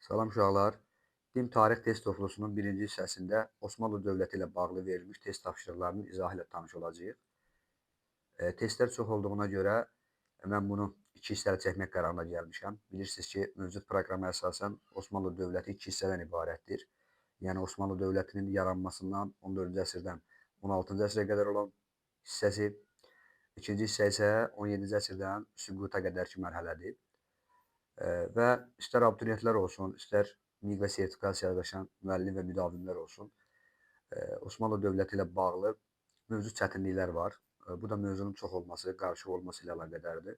Salam uşaqlar. Din tarix test toplusunun birinci hissəsində Osmanlı dövləti ilə bağlı verilmiş test tapşırıqlarının izahı ilə tanış olacağıq. Testlər çox olduğuna görə mən bunu iki hissəli çəkmək qərarına gəlmişəm. Bilirsiniz ki, mövcud proqrama əsasən Osmanlı dövləti iki hissədən ibarətdir. Yəni Osmanlı dövlətinin yaranmasından 14-cü əsrdən 16-cı əsrə qədər olan hissəsi, ikinci hissə isə 17-ci əsrdən süquta qədərki mərhələdir. Və istər abituriyentlər olsun, istər mühüm və sertifikasiya yazışan müəllim və müdavimlər olsun, Osmanlı dövləti ilə bağlı mövcud çətinliklər var. Bu da mövzunun çox olması, qarışıq olması ilə əlaqədardır.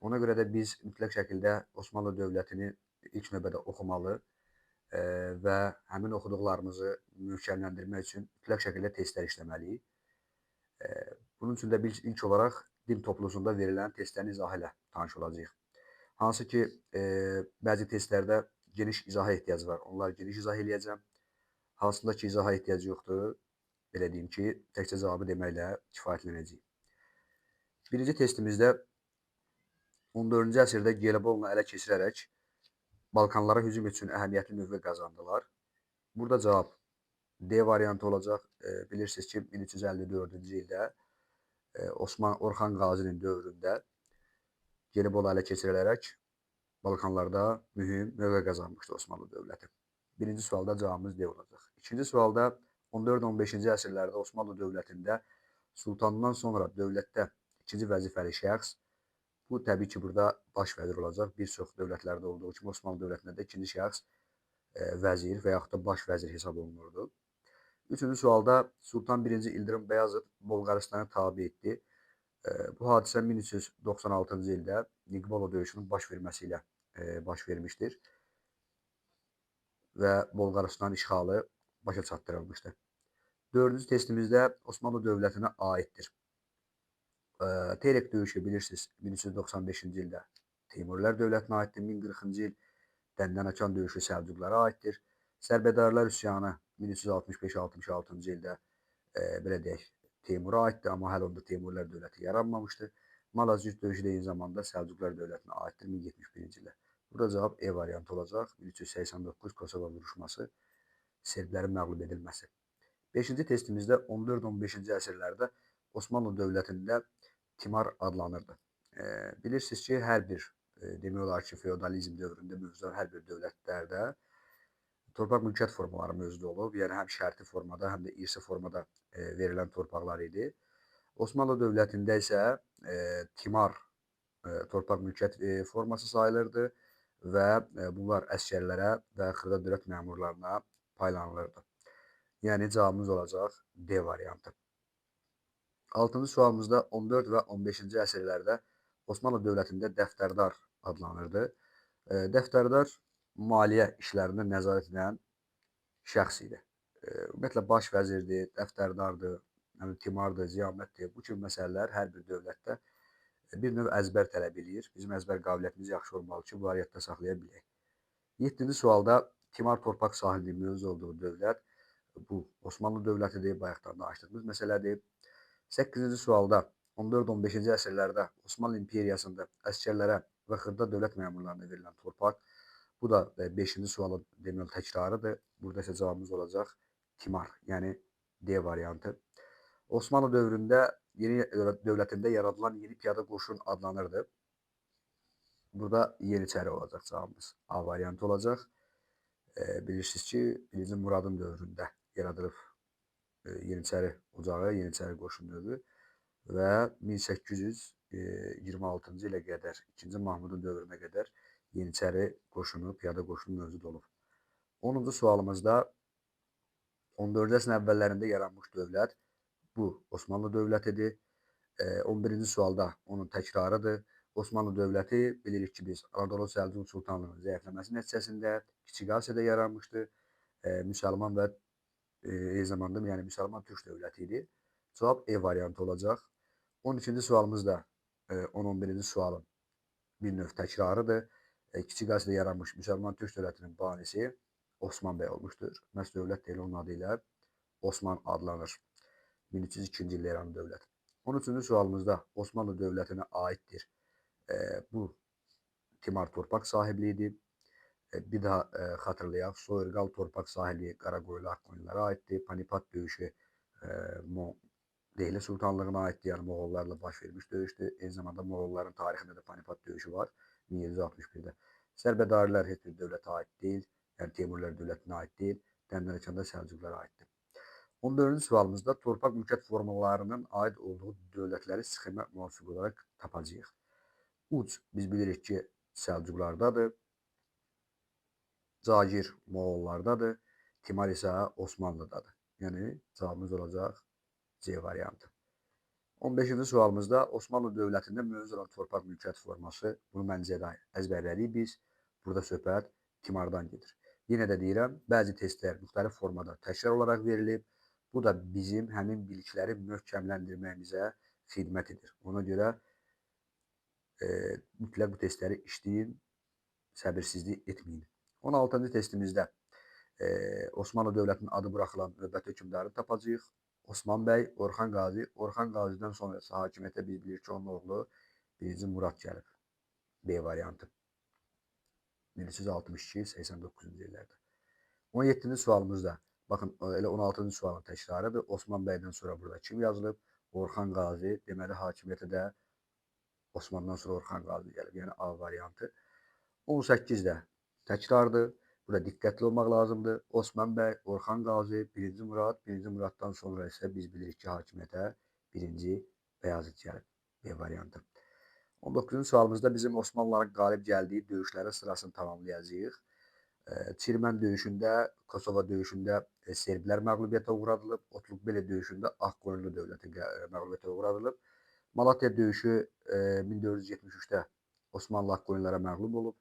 Ona görə də biz mütləq şəkildə Osmanlı dövlətini ilk növbədə oxumalı və həmin oxuduqlarımızı möhkəmləndirmək üçün mütləq şəkildə testlər işləməliyik. Bunun üçün də biz ilk olaraq din toplusunda verilən testlərin izahı ilə tanış olacağıq. Hansı ki, bəzi testlərdə geniş izaha ehtiyac var. Onları geniş izah eləyəcəm. Hansında ki, izaha ehtiyac yoxdur, belə deyim ki, təkcə cavabı deməklə kifayətlənəcəyik. Birinci testimizdə 14-cü əsrdə Gelibolu ələ keçirərək Balkanlara hücum üçün əhəmiyyətli mövqe qazandılar. Burada cavab D variantı olacaq. Bilirsiniz ki, 1354-cü ildə Orxan Qazinin dövründə Gelibolu ələ keçirilərək Balkanlarda mühüm mövqe qazanmışdı Osmanlı dövləti. Birinci sualda cavabımız D olacaq. İkinci sualda 14-15-ci əsrlərdə Osmanlı dövlətində sultandan sonra dövlətdə ikinci vəzifəli şəxs, bu təbii ki, burada baş vəzir olacaq. Bir çox dövlətlərdə olduğu kimi Osmanlı dövlətində də ikinci şəxs vəzir və yaxud da baş vəzir hesab olunurdu. Üçüncü sualda Sultan 1-ci İldırım Bəyazıt Bolqarıstanı tabe etdi. Bu hadisə 1396-cı ildə Niqbolo döyüşünün baş verməsi ilə baş vermişdir və Bolqarıstan işğalı başa çatdırılmışdır. Dördüncü testimizdə Osmanlı dövlətinə aiddir. Terek döyüşü bilirsiniz 1395-ci ildə Teymurilər dövlətinə aiddir. 1040-cı il Dəndənəkan döyüşü Səlcuqlara aiddir. Sərbədarlar üsyanı 1365-66-cı ildə belə deyək Teymura aiddir, amma hələ onda Teymurilər dövləti yaranmamışdı. Malazgirt döyüşü də eyni zamanda Səlcuqlar dövlətinə aiddir 1071-ci ildə. Burada cavab E variantı olacaq. 1389 Kosova vuruşması, serblərin məğlub edilməsi. 5-ci testimizdə 14-15-ci əsrlərdə Osmanlı dövlətində timar adlanırdı. Bilirsiniz ki, hər bir demək olar ki, feodalizm dövründə mövcud hər bir dövlətlərdə torpaq mülkiyyət formaları mövcud olub. Yəni həm şərti formada, həm də irsi formada verilən torpaqlar idi. Osmanlı dövlətində isə timar torpaq mülkiyyət forması sayılırdı və bunlar əsgərlərə və xırda dövlət məmurlarına paylanılırdı. Yəni cavabımız olacaq D variantı. 6-cı sualımızda 14 və 15-ci əsrlərdə Osmanlı dövlətində dəftərdar adlanırdı. Dəftərdar maliyyə işlərini nəzarət edən şəxs idi. Ümumiyyətlə baş vəzirdir, dəftərdardır, timardır, ziyamətdir. Bu kimi məsələlər hər bir dövlətdə bir növ əzbər tələb eləyir. Bizim əzbər qabiliyyətimiz yaxşı olmalı ki, bunları yadda saxlaya bilək. 7-ci sualda timar torpaq sahibliyi mövzu olduğu dövlət bu Osmanlı dövlətidir, bayaqdan danışdığımız məsələdir. 8-ci sualda 14-15-ci əsrlərdə Osmanlı İmperiyasında əsgərlərə və xırda dövlət məmurlarına verilən torpaq. Bu da 5-ci sualın demək təkrarıdır. Burada isə cavabımız olacaq timar, yəni D variantı. Osmanlı dövründə yeni dövlətində yaradılan yeni piyada qoşun adlanırdı. Burada Yeniçəri olacaq cavabımız. A variantı olacaq. Bilirsiniz ki, 1-ci Muradın dövründə yaradılıb Yeniçəri ocağı, Yeniçəri qoşun növü və 1826-cı ilə qədər, 2-ci Mahmudun dövrünə qədər Yeniçəri qoşunu, piyada qoşunu mövcud olub. 10-cu sualımızda 14-cü əsrin əvvəllərində yaranmış dövlət bu Osmanlı dövlətidir. 11-ci sualda onun təkrarıdır. Osmanlı dövləti bilirik ki, biz Anadolu Səlcuq Sultanlığının zəifləməsi nəticəsində Kiçik Asiyada yaranmışdı. Müsəlman və eyni zamanda yəni müsəlman türk dövləti idi. Cavab E variantı olacaq. 12-ci sualımız da 10-11-ci sualın bir növ təkrarıdır. Kiçik Asiyada yaranmış müsəlman türk dövlətinin banisi Osman bəy olmuşdur. Məhz dövlət də elə onun adı ilə Osman adlanır. 1302-ci ildə yaranan dövlət. 13-cü sualımızda Osmanlı dövlətinə aiddir. Bu timar torpaq sahibliyidir. Bir daha xatırlayaq. Soyurqal torpaq sahili Qaraqoyunlu Ağqoyunlulara aiddir. Panipat döyüşü Dehli Sultanlığına aiddir. Yəni Moğollarla baş vermiş döyüşdür. Eyni zamanda Moğolların tarixində də Panipat döyüşü var 1761-də. Sərbədarilər heç bir dövlətə aid deyil. Yəni Teymurilər dövlətinə aid deyil. Dəndənəkəndə Səlcuqlara aiddir. 14-cü sualımızda torpaq mülkiyyət formalarının aid olduğu dövlətləri sxemə müvafiq olaraq tapacağıq. Uc biz bilirik ki, Səlcuqlardadır. Cagir Moğollardadır. Timar isə Osmanlıdadır. Yəni cavabımız olacaq C variantı. 15-ci sualımızda Osmanlı dövlətində mövcud olan torpaq mülkiyyət forması, bunu məncədə əzbərlədik biz. Burada söhbət Timardan gedir. Yenə də deyirəm, bəzi testlər müxtəlif formada təkrar olaraq verilib. Bu da bizim həmin bilikləri möhkəmləndirməyimizə xidmət edir. Ona görə mütləq bu testləri işləyin, səbirsizlik etməyin. 16-cı testimizdə Osmanlı dövlətinin adı buraxılan növbəti hökmdarı tapacağıq. Osman bəy, Orxan Qazi. Orxan Qazidən sonra hakimiyyətə biz bilirik ki, onun oğlu 1-ci Murad gəlib. B variantı. 1362-89-cu illərdə. 17-ci sualımızda, baxın, elə 16-cı sualın təkrarıdır. Osman bəydən sonra burada kim yazılıb? Orxan Qazi. Deməli, hakimiyyətə də Osmandan sonra Orxan Qazi gəlib. Yəni A variantı. 18-də təkrardır. Burada diqqətli olmaq lazımdır. Osman bəy, Orxan Qazi, 1-ci Murad, 1-ci Muraddan sonra isə biz bilirik ki, hakimiyyətə 1-ci Bəyazıt gəlib. B variantı. 19-cu sualımızda bizim Osmanlıların qalib gəldiyi döyüşlərin sırasını tamamlayacağıq. Çirmən döyüşündə, Kosova döyüşündə Serblər məğlubiyyətə uğradılıb. Otlukbeli döyüşündə Ağqoyunlu dövləti məğlubiyyətə uğradılıb. Malatya döyüşü 1473-də Osmanlı Ağqoyunlara məğlub olub.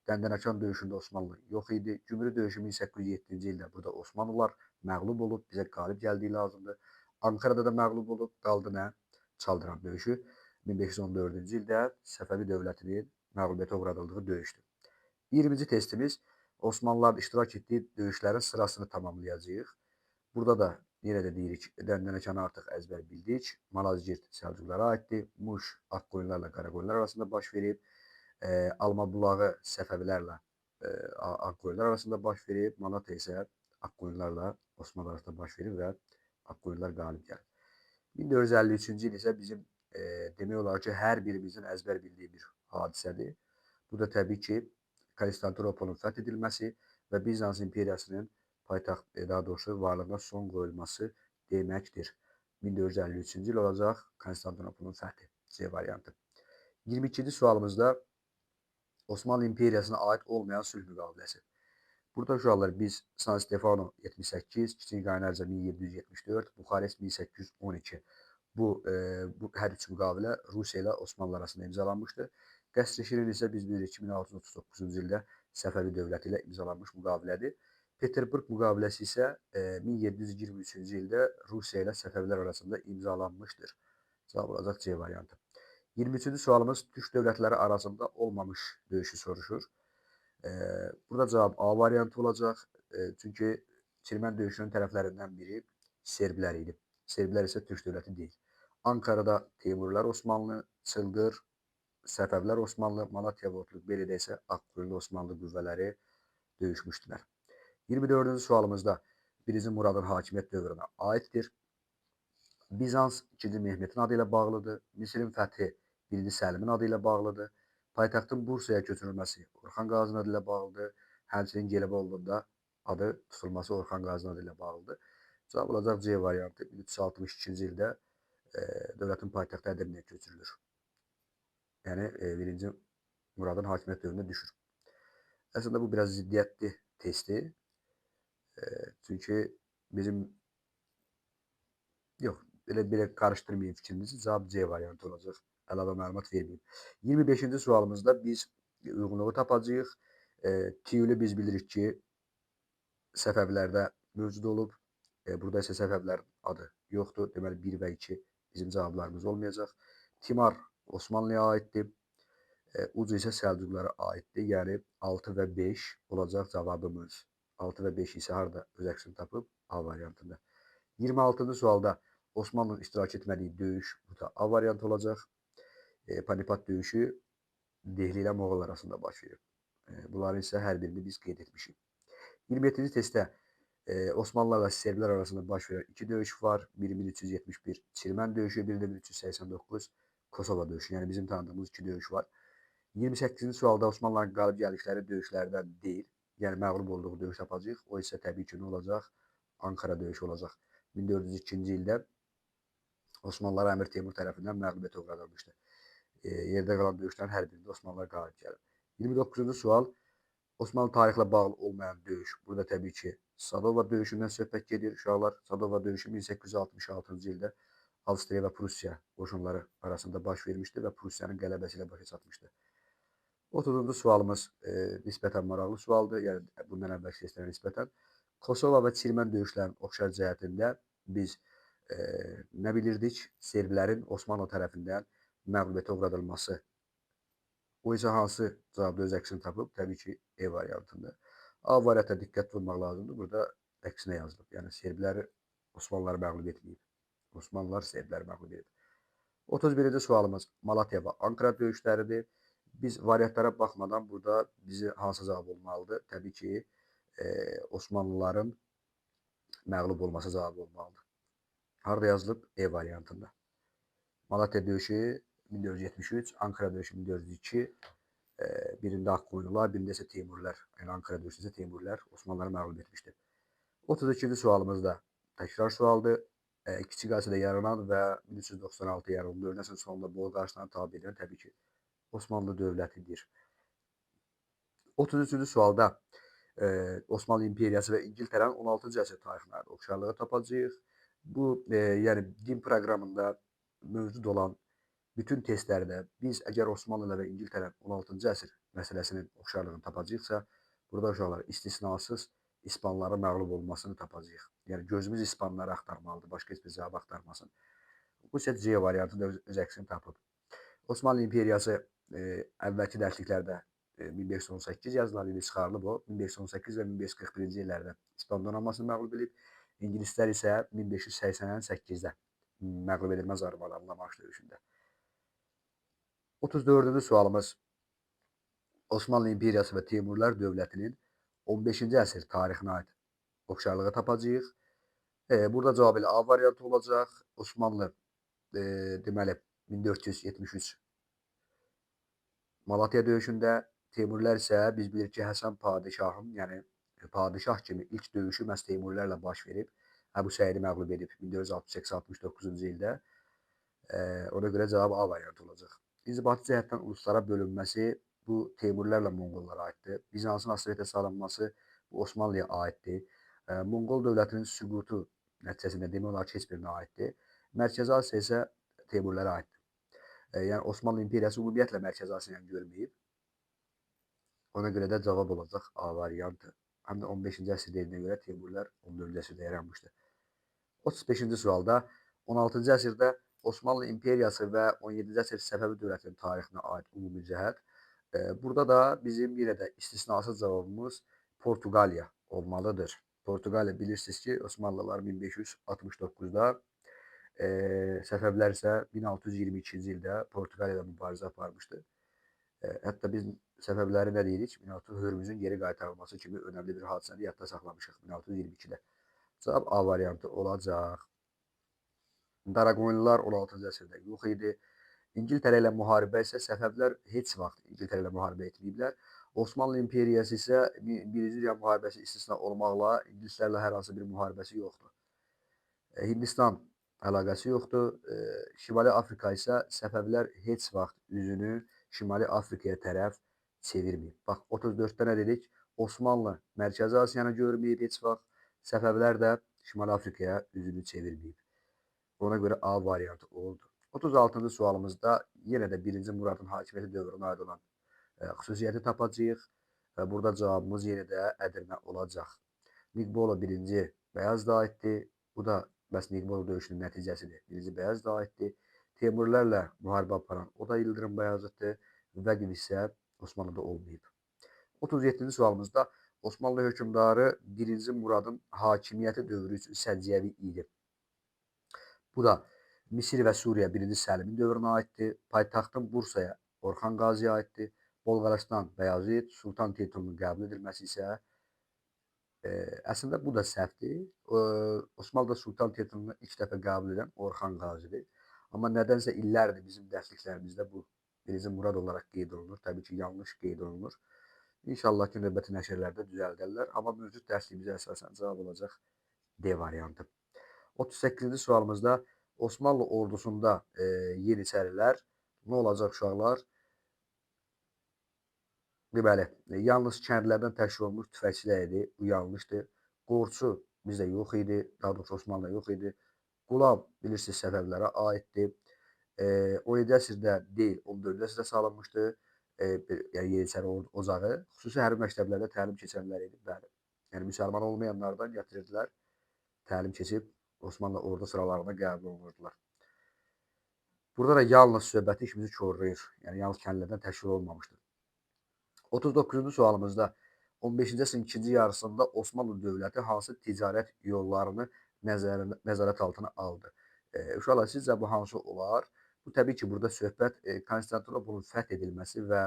Dəndənəkan döyüşündə Osmanlı yox idi. Gümrü döyüşü 1807-ci ildə burada Osmanlılar məğlub olub. Bizə qalib gəldiyi lazımdır. Ankarada da məğlub olub. Qaldı nə? Çaldıran döyüşü 1514-cü ildə Səfəvi dövlətinin məğlubiyyətə uğradıldığı döyüşdür. 20-ci testimiz Osmanlılar iştirak etdiyi döyüşlərin sırasını tamamlayacağıq. Burada da yenə də deyirik, Dəndənəkanı artıq əzbər bildik. Malazgirt Səlcuqlara aiddir. Muş Ağqoyunlarla Qaraqoyunlar arasında baş verib. Almabulağı Səfəvilərlə Ağqoyunlar arasında baş verib. Malatya isə Ağqoyunlarla Osmanlı arasında baş verib və Ağqoyunlar qalib gəlib. 1453-cü il isə bizim demək olar ki, hər birimizin əzbər bildiyi bir hadisədir. Bu da təbii ki, Konstantinopolun fəth edilməsi və Bizans imperiyasının paytaxt, daha doğrusu varlığına son qoyulması deməkdir. 1453-cü il olacaq Konstantinopolun fəthi. C variantı. 22-ci sualımızda Osmanlı İmperiyasına aid olmayan sülh müqaviləsi. Burada uşaqlar biz San Stefano 78, Kiçik Qaynarca 1774, Buxarest 1812. Bu hər üç müqavilə Rusiya ilə Osmanlı arasında imzalanmışdır. Qəsr Şirin isə biz bilirik 1639-cu ildə Səfəvi dövləti ilə imzalanmış müqavilədir. Peterburq müqaviləsi isə 1723-cü ildə Rusiya ilə Səfəvilər arasında imzalanmışdır. Cavab olacaq C variantı. 23-cü sualımız türk dövlətləri arasında olmamış döyüşü soruşur. Burada cavab A variantı olacaq. Çünki Çirmən döyüşünün tərəflərindən biri Serblər idi. Serblər isə türk dövləti deyil. Ankarada Teymurlar Osmanlı, Çıldır, Səfəvlər Osmanlı, Malatya və Otlukbelidə isə Ağqoyunlu Osmanlı qüvvələri döyüşmüşdülər. 24-cü sualımızda 1-ci Muradın hakimiyyət dövrünə aiddir. Bizans 2-ci Mehmetin adı ilə bağlıdır. Misirin fəthi 1-ci Səlimin adı ilə bağlıdır. Paytaxtın Bursaya köçürülməsi Orxan Qazinin adı ilə bağlıdır. Həmçinin Gəliboluda adı tutulması Orxan Qazinin adı ilə bağlıdır. Cavab olacaq C variantı. 1362-ci ildə dövlətin paytaxtı Ədirnəyə köçürülür. Yəni 1-ci Muradın hakimiyyət dövründə düşür. Əslində bu biraz ziddiyyətli testi. Çünki bizim yox, belə qarışdırmayın fikrinizi. Cavab C variantı olacaq. Əlavə məlumat verməyim. 25-ci sualımızda biz uyğunluğu tapacağıq. Tiyülü biz bilirik ki, Səfəvilərdə mövcud olub. Burada isə Səfəvilər adı yoxdur. Deməli 1 və 2 bizim cavablarımız olmayacaq. Timar Osmanlıya aiddir. Ucu isə Səlcuqlara aiddir. Yəni 6 və 5 olacaq cavabımız. 6 və 5 isə harada öz əksini tapıb? A variantında. 26-cı sualda Osmanlının iştirak etmədiyi döyüş burada A variantı olacaq. Panipat döyüşü Dehli ilə Moğol arasında baş verib. Bunların isə hər birini biz qeyd etmişik. 27-ci testdə Osmanlılarla Serblər arasında baş verən 2 döyüş var. Biri 1371 Çirmən döyüşü, biri də 1389 Kosova döyüşü. Yəni bizim tanıdığımız 2 döyüş var. 28-ci sualda Osmanlıların qalib gəldikləri döyüşlərdən deyil. Yəni məğlub olduğu döyüş tapacağıq. O isə təbii ki, nə olacaq? Ankara döyüşü olacaq. 1402-ci ildə Osmanlılar Əmir Teymur tərəfindən məğlubiyyətə uğradılmışdı. Yerdə qalan döyüşlərin hər birində Osmanlılar qalib gəlib. 29-cu sual Osmanlı tarixlə bağlı olmayan döyüş. Burada təbii ki, Sadova döyüşündən söhbət gedir uşaqlar. Sadova döyüşü 1866-cı ildə Avstriya və Prussiya qoşunları arasında baş vermişdi və Prussiyanın qələbəsi ilə başa çatmışdı. 30-cu sualımız nisbətən maraqlı sualdır. Yəni bundan əvvəlki testlərə nisbətən. Kosova və Çirmən döyüşlərinin oxşar cəhətində biz nə bilirdik? Serblərin Osmanlı tərəfindən məğlubiyyətə uğradılması. O isə hansı cavabda öz əksini tapıb? Təbii ki, E variantında. A variantına diqqət vurmaq lazımdır. Burada əksinə yazılıb. Yəni serbləri Osmanlıları məğlub etməyib. Osmanlılar serbləri məğlub edib. 31-ci sualımız Malatya və Ankara döyüşləridir. Biz variantlara baxmadan burada bizi hansı cavab olmalıdır? Təbii ki, Osmanlıların məğlub olması cavabı olmalıdır. Harada yazılıb? E variantında. Malatya döyüşü 1473, Ankara döyüşü 1402. Birində Ağqoyunlular, birində isə Teymurilər. Yəni Ankara döyüşü isə Teymurilər Osmanlıları məğlub etmişdir. 32-ci sualımız da təkrar sualdır. Kiçik Asiyada yaranan və 1396 yaranılan dövlətin sonunda Bolu qarşılarına tabe edən təbii ki, Osmanlı dövlətidir. 33-cü sualda Osmanlı İmperiyası və İngiltərənin 16-cı əsr tarixinə oxşarlığı tapacağıq. Bu, yəni din proqramında mövcud olan bütün testlərdə biz əgər Osmanlı və İngiltərənin 16-cı əsr məsələsinin oxşarlığını tapacaqsa, burada uşaqlar istisnasız İspanların məğlub olmasını tapacağıq. Yəni gözümüz İspanları axtarmalıdır, başqa heç bir cavab axtarmasın. Bu isə C variantı da öz əksini tapıb. Osmanlı İmperiyası əvvəlki dərsliklərdə 1518 yazılan ili çıxarılıb o. 1518 və 1541-ci illərdə İspan donanmasını məğlub edib. İngilislər isə 1588-də məğlub edilməz armalarla marş döyüşündə. 34-cü sualımız Osmanlı İmperiyası və Teymurilər dövlətinin 15-ci əsr tarixinə aid oxşarlığı tapacağıq. Burada cavab ilə A variantı olacaq. Osmanlı deməli 1473 Malatya döyüşündə, Teymurilər isə biz bilirik ki, Həsən padişahın, yəni padişah kimi ilk döyüşü məhz Teymurilərlə baş verib. Əbu Səidi məğlub edib 1468-69-cu ildə. Ona görə cavab A variantı olacaq. İnzibati cəhətdən uluslara bölünməsi bu Teymurilərlə Monqollara aiddir. Bizansın Assovetə salınması bu Osmanlıya aiddir. Monqol dövlətinin süqutu nəticəsində demək olar ki, heç birinə aiddir. Mərkəzi Asiya isə Teymurilərə aiddir. Yəni Osmanlı İmperiyası ümumiyyətlə Mərkəzi Asiyanı görməyib. Ona görə də cavab olacaq A variantı. Həm də 15-ci əsrdə dediyinə görə Teymurilər 14-cü əsrdə yaranmışdı. 35-ci sualda 16-cı əsrdə Osmanlı İmperiyası və 17-ci əsr Səfəvi dövlətinin tarixinə aid ümumi cəhət. Burada da bizim yenə də istisnasız cavabımız Portuqaliya olmalıdır. Portuqaliya bilirsiniz ki, Osmanlılar 1569-da, Səfəvilər isə 1622-ci ildə Portuqaliyada mübarizə aparmışdı. Hətta biz Səfəvləri nə deyirik? 1600 Hürmüzün geri qaytarılması kimi önəmli bir hadisəni yadda saxlamışıq 1622-də. Cavab A variantı olacaq. Daraqoyunlular 16-cı əsrdə yox idi. İngiltərə ilə müharibə isə Səfəvilər heç vaxt İngiltərə ilə müharibə etməyiblər. Osmanlı İmperiyası isə Birinci Dünya müharibəsi istisna olmaqla ingilislərlə hər hansı bir müharibəsi yoxdur. Hindistan əlaqəsi yoxdur. Şimali Afrika isə Səfəvilər heç vaxt üzünü Şimali Afrikaya tərəf çevirməyib. Bax, 34-də nə dedik? Osmanlı Mərkəzi Asiyanı görməyib heç vaxt. Səfəvilər də Şimali Afrikaya üzünü çevirməyib. Ona görə A variantı oldu. 36-cı sualımızda yenə də 1-ci Muradın hakimiyyəti dövrünə aid olan xüsusiyyəti tapacağıq. Burada cavabımız yenə də Ədirnə olacaq. Niqbolo 1-ci Bəyazda aiddir. Bu da bəs Niqbolo döyüşünün nəticəsidir. 1-ci Bəyazda aiddir. Teymurilərlə müharibə aparan o da İldırım Bəyazıtdır. Vəqif isə Osmanlıda olmayıb. 37-ci sualımızda Osmanlı hökmdarı 1-ci Muradın hakimiyyəti dövrü üçün səciyyəvi idi. Bu da Misir və Suriya 1-ci Səlimin dövrünə aiddir. Paytaxtın Bursaya Orxan Qaziyə aiddir. Bolqarıstan Bəyazit, Sultan titulunun qəbul edilməsi isə əslində bu da səhvdir. Osmanlıda Sultan titulunu ilk dəfə qəbul edən Orxan Qazidir. Amma nədənsə illərdir bizim dərsliklərimizdə bu birinci murad olaraq qeyd olunur. Təbii ki, yanlış qeyd olunur. İnşallah ki, növbəti nəşrlərdə düzəldərlər. Amma mövcud dərsliyimizə əsasən cavab olacaq D variantı. 38-ci sualımızda Osmanlı ordusunda Yeniçərilər nə olacaq uşaqlar? Deməli, yalnız kəndlərdən təşkil olunmuş tüfəkçilər idi. Bu yanlışdır. Qorçu bizdə yox idi. Daha doğrusu Osmanlıda yox idi. Qulam bilirsiniz Səfəvilərə aiddir. 17-ci əsrdə deyil, 14-cü əsrdə salınmışdı. Yəni Yeniçəri ocağı. Xüsusi hərbi məktəblərdə təlim keçənlər idi. Bəli. Yəni müsəlman olmayanlardan gətirirdilər. Təlim keçib Osmanlı ordu sıralarına qəbul olunurdular. Burada da yalnız söhbəti işimizi korlayır. Yəni yalnız kəndlərdən təşkil olunmamışdır. 39-cu sualımızda 15-ci əsrin ikinci yarısında Osmanlı dövləti hansı ticarət yollarını nəzarət altına aldı? Uşaqlar, sizcə bu hansı olar? Bu təbii ki, burada söhbət Konstantinopolun fəth edilməsi və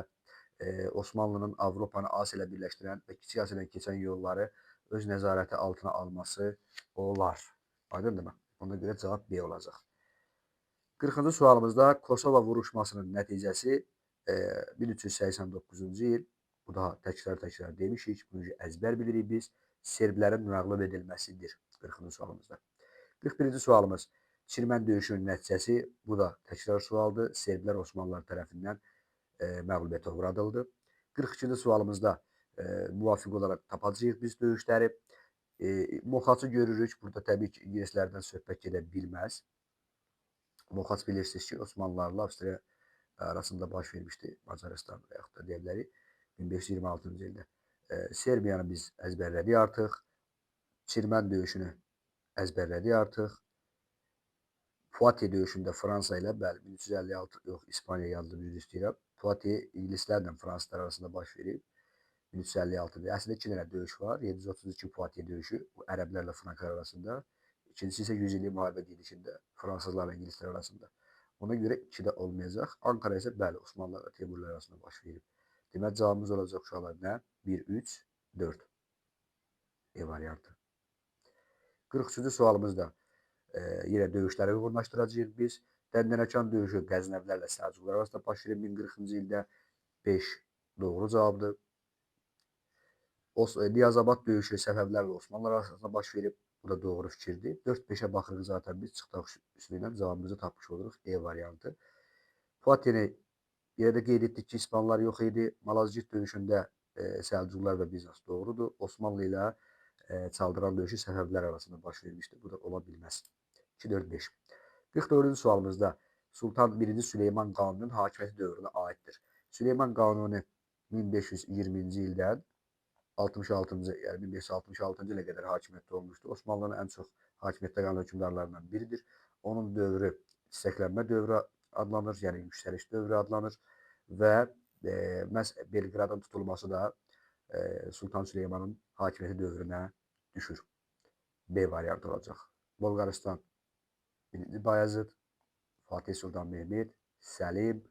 Osmanlının Avropanı Asiya ilə birləşdirən və Kiçik Asiyadan keçən yolları öz nəzarəti altına alması olar. Aydındırmı? Ona görə cavab B olacaq. 40-cı sualımızda Kosova vuruşmasının nəticəsi 1389-cu il, bu da təkrar demişik, bunu əzbər bilirik biz, serblərin məğlub edilməsidir 40-cı sualımızda. 41-ci sualımız Çirmən döyüşünün nəticəsi, bu da təkrar sualdır, serblər Osmanlılar tərəfindən məğlubiyyətə uğradıldı. 42-ci sualımızda müvafiq olaraq tapacağıq biz döyüşləri. Moxaçı görürük, burada təbii ki, ingilislərdən söhbət gedə bilməz. Moxaç bilirsiniz ki, Osmanlılarla Avstriya arasında baş vermişdi Macaristan və yaxud da deyə bilərik 1526-cı ildə. Serbiyanı biz əzbərlədik artıq. Çirmən döyüşünü əzbərlədik artıq. Poitiers döyüşündə Fransa ilə, bəli, 1356, yox, İspaniya yazdım, düz istəyirəm. Poitiers ingilislərlə fransızlar arasında baş verib 1356-da. Əslində 2 dənə döyüş var. 732 Poitiers döyüşü, bu ərəblərlə franklar arasında. İkincisi isə 100 illik müharibə gedişində Fransızlarla ingilislər arasında. Ona görə 2-də olmayacaq. Ankara isə bəli, Osmanlılar və Teymurlar arasında baş verib. Demək, cavabımız olacaq uşaqlar nə? 1, 3, 4. E variantı. 43-cü sualımızda yenə döyüşləri uyğunlaşdıracağıq biz. Dəndənəkan döyüşü Qəznəvlərlə Səlcuqlar arasında baş verib 1040-cı ildə. 5 doğru cavabdır. Niyazabad döyüşü Səfəvlərlə Osmanlılar arasında baş verib. Bu da doğru fikirdir. 4-5'ə baxırıq zaten biz çıxdaq üstündən cavabımızı tapmış oluruq. E variantı. Poitiers-i yenə də qeyd etdik ki, İspanlılar yox idi. Malazgirt döyüşündə Səlcuqlar və Bizans doğrudur. Osmanlı ilə Çaldıran döyüşü Səfəvilər arasında baş vermişdir. Bu da ola bilməz. 2-4-5. 44-cü sualımızda Sultan 1. Süleyman Qanunun hakimiyyəti dövrünə aiddir. Süleyman Qanunu 1520-ci ildən 66-cı, yəni 1566-cı ilə qədər hakimiyyətdə olmuşdur. Osmanlının ən çox hakimiyyətdə qalan hökmdarlarından biridir. Onun dövrü çiçəklənmə dövrü adlanır, yəni yüksəliş dövrü adlanır və məhz Belqradın tutulması da Sultan Süleymanın hakimiyyəti dövrünə düşür. B variantı olacaq. Bolqarıstan 1. Bayezid, Fatih Sultan Mehmet, Səlim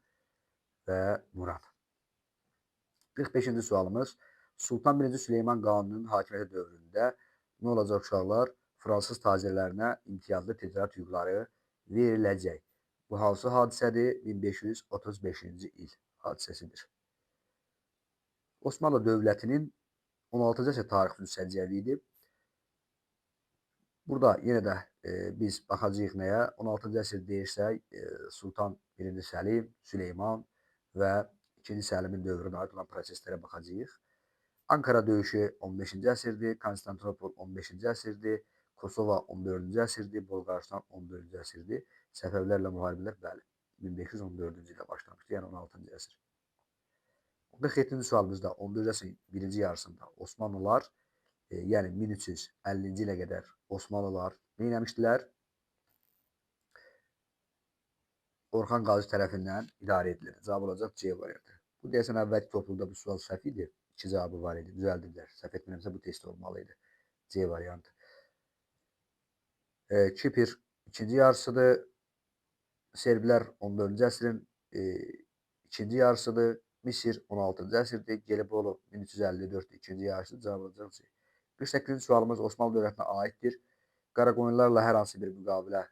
və Murad. 45-ci sualımız Sultan 1. Süleyman Qanununun hakimiyyəti dövründə nə olacaq uşaqlar? Fransız tacirlərinə imtiyazlı ticarət hüquqları veriləcək. Bu hansı hadisədir? 1535-ci il hadisəsidir. Osmanlı dövlətinin 16-cı əsr tarixi səciyyəvi idi. Burada yenə də biz baxacağıq nəyə? 16-cı əsr deyirsək, Sultan 1. Səlim, Süleyman və 2-ci Səlimin dövrünə aid olan proseslərə baxacağıq. Ankara döyüşü 15-ci əsrdir, Konstantinopol 15-ci əsrdir, Kosova 14-cü əsrdir, Bolqarıstan 14-cü əsrdir. Səfəvlərlə müharibələr, bəli, 1514-cü ilə başlamışdı, yəni 16-cı əsr. 47-ci sualımızda 14-cü əsrin birinci yarısında Osmanlılar, yəni 1350-ci ilə qədər Osmanlılar nə eləmişdilər? Orxan Qazi tərəfindən idarə edilir. Cavab olacaq C variantı. Bu deyəsən əvvəlki toplumda bu sual səhv idi. 2 cavabı var idi. Düzəldiblər. Səhv etmirəmsə bu test olmalı idi. C variantı. Kipr 2-ci yarısıdır. Serblər 14-cü əsrin 2-ci yarısıdır. Misir 16-cı əsrdir. Gelibolu 1354-dür. İkinci yarışı cavabımız C. 48-ci sualımız Osmanlı dövlətinə aiddir. Qaraqoyunlularla hər hansı bir müqavilə,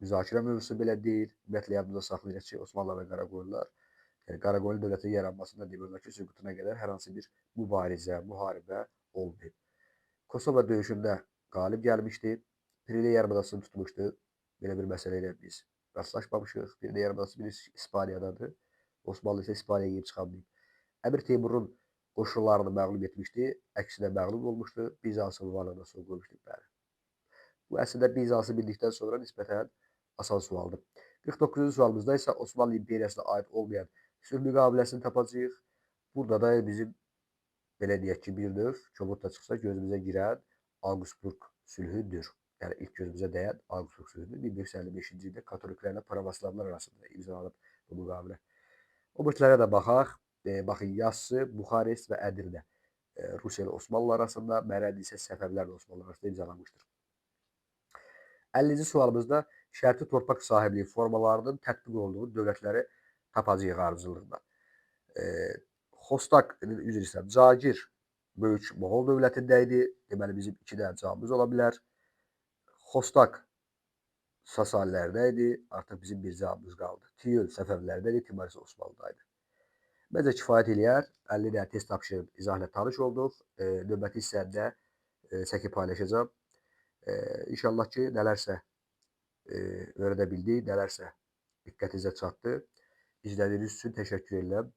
müzakirə mövzusu belə deyil. Ümumiyyətlə yadımızda saxlayırıq ki, Osmanlılar və Qaraqoyunlular, yəni Qaraqoyunlu dövlətin yaranmasında demək olar ki, süqutuna qədər hər hansı bir mübarizə, müharibə olmayıb. Kosova döyüşündə qalib gəlmişdi. Prili yarımadasını tutmuşdu. Belə bir məsələ ilə biz rastlaşmamışıq. Prili yarımadası bilirsiniz İspaniyadadır. Osmanlı isə İspaniyaya girib çıxamayıb. Əmir Teymurun qoşunlarını məğlub etmişdi. Əksinə məğlub olmuşdu. Bizansın varlığına son qoymuşdu. Bəli. Bu əslində Bizansı bildikdən sonra nisbətən asan sualdır. 49-cu sualımızda isə Osmanlı İmperiyasına aid olmayan sülh müqaviləsini tapacağıq. Burada da bizim belə deyək ki, bir növ kobud da çıxsa gözümüzə girən Augsburg sülhüdür. Yəni ilk gözümüzə dəyən Augsburg sülhüdür. 1555-ci ildə katoliklərlə pravoslavlar arasında imzalanıb bu müqavilə. O bütlərə də baxaq. Baxın, Yassı, Buxarest və Ədirdə Rusiya ilə Osmanlı arasında, Mərədi isə Səfəvlərlə Osmanlı arasında imzalanmışdır. 50-ci sualımızda şərti torpaq sahibliyi formalarının tətbiq olduğu dövlətləri tapacağıq ardıcıllıqda. Xostak, üzr istəyirəm, Cagir Böyük Moğol dövlətində idi. Deməli, bizim 2 dənə cavabımız ola bilər. Xostak Sasanilərdə idi. Artıq bizim bir cavabımız qaldı. Tiyül Səfəvlərdə idi, Timur isə Osmanlıdaydı. Məncə kifayət eləyər. 50 dənə test tapşırıb izahla tanış olduq. Növbəti hissədə çəkib paylaşacağam. İnşallah ki, nələrsə öyrədə bildik, nələrsə diqqətinizə çatdı. İzlədiyiniz üçün təşəkkür edirəm.